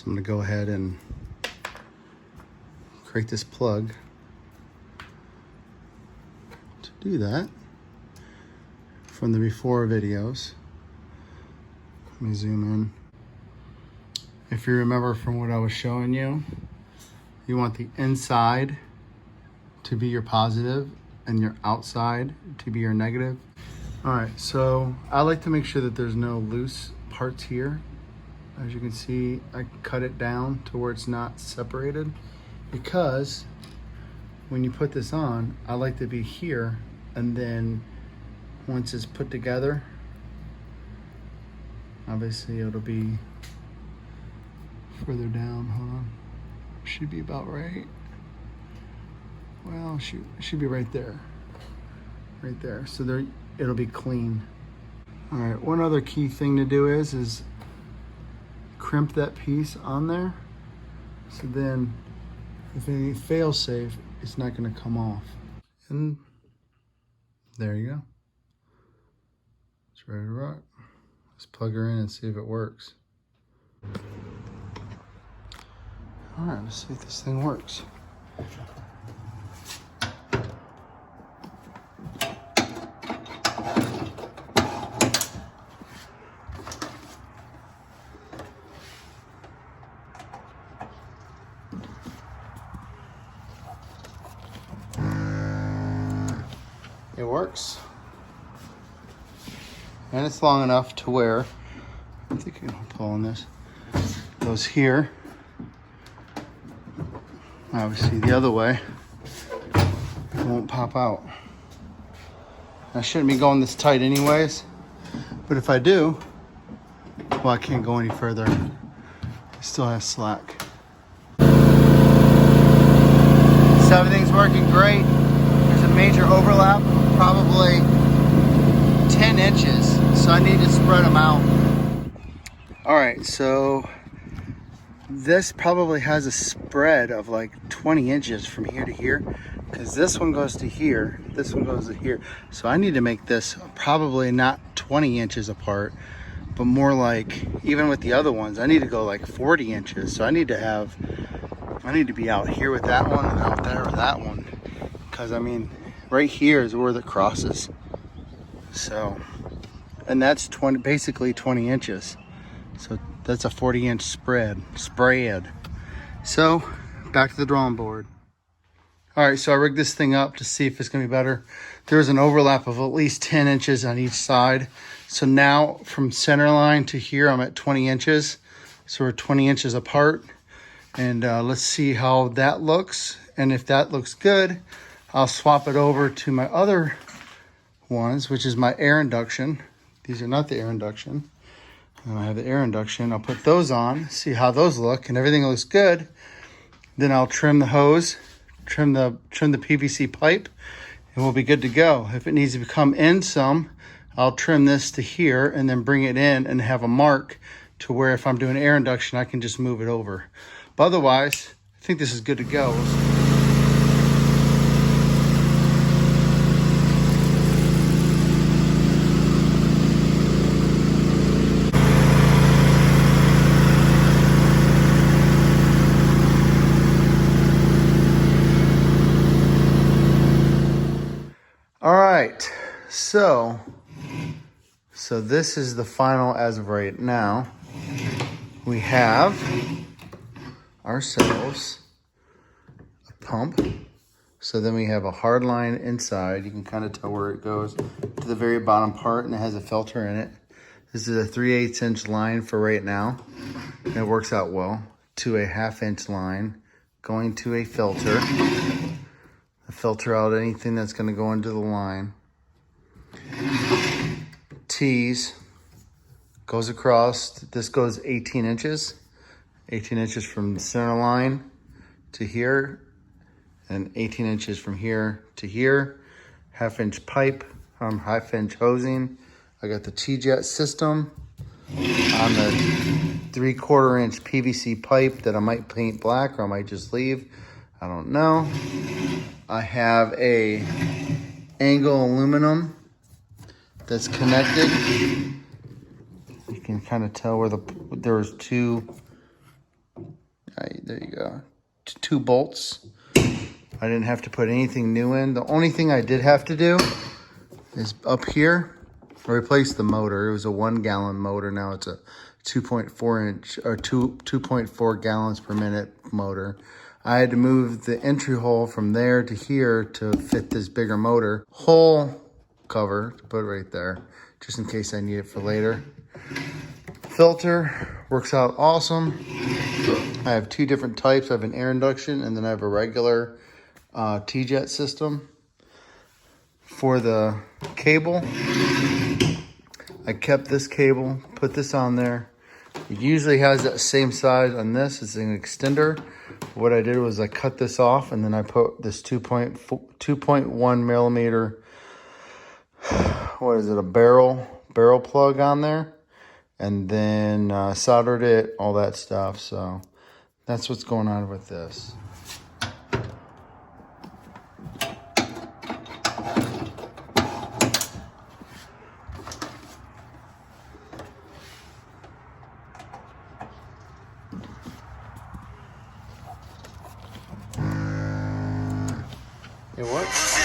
So I'm gonna go ahead and create this plug to do that from the before videos. Let me zoom in. If you remember from what I was showing you, you want the inside to be your positive and your outside to be your negative. All right, so I like to make sure that there's no loose parts here. As you can see, I cut it down to where it's not separated, because when you put this on, I like to be here, and then once it's put together, obviously it'll be further down. Hold on, should be about right. Well, shoot, it should be right there. Right there, so there, it'll be clean. All right, one other key thing to do is crimp that piece on there, so then if anything fails safe, it's not gonna come off. And there you go. It's ready to rock. Let's plug her in and see if it works. All right, let's see if this thing works. It works. And it's long enough to where, I think you can pull on this, goes here. Obviously the other way, it won't pop out. I shouldn't be going this tight anyways, but if I do, well, I can't go any further. I still have slack. So everything's working great. There's a major overlap, probably 10 inches, so I need to spread them out. All right, so this probably has a spread of like 20 inches from here to here, because this one goes to here, this one goes to here. So I need to make this probably not 20 inches apart, but more like, even with the other ones, I need to go like 40 inches. So I need to be out here with that one and out there with that one. Because I mean, right here is where the crosses. So, and that's basically 20 inches. So that's a 40-inch spread. So back to the drawing board. All right, so I rigged this thing up to see if it's gonna be better. There's an overlap of at least 10 inches on each side. So now from center line to here, I'm at 20 inches. So we're 20 inches apart. And let's see how that looks. And if that looks good, I'll swap it over to my other ones, which is my air induction. These are not the air induction. I have the air induction. I'll put those on, see how those look, and everything looks good. Then I'll trim the hose, trim the PVC pipe, and we'll be good to go. If it needs to come in some, I'll trim this to here and then bring it in and have a mark to where if I'm doing air induction, I can just move it over. But otherwise, I think this is good to go. All right, so this is the final as of right now. We have ourselves a pump. So then we have a hard line inside. You can kind of tell where it goes to the very bottom part, and it has a filter in it. This is a 3/8 inch line for right now. And it works out well. To a 1/2 inch line going to a filter. Filter out anything that's going to go into the line. T's goes across. This goes 18 inches. 18 inches from the center line to here, and 18 inches from here to here. 1/2 inch pipe, 1/2 inch hosing. I got the T-jet system on the 3/4 inch PVC pipe that I might paint black or I might just leave. I don't know. I have a angle aluminum that's connected. You can kind of tell where there's two there you go. 2 bolts. I didn't have to put anything new in. The only thing I did have to do is up here, I replaced the motor. It was a 1 gallon motor. Now it's a 2.4 inch or 2.4 gallons per minute motor. I had to move the entry hole from there to here to fit this bigger motor. Hole cover to put right there, just in case I need it for later. Filter works out awesome. I have 2 different types. I have an air induction and then I have a regular T-jet system. For the cable, I kept this cable, put this on there. It usually has that same size on this. It's an extender. What I did was I cut this off and then I put this 2.1 millimeter, what is it, a barrel plug on there. And then soldered it, all that stuff. So that's what's going on with this. It works.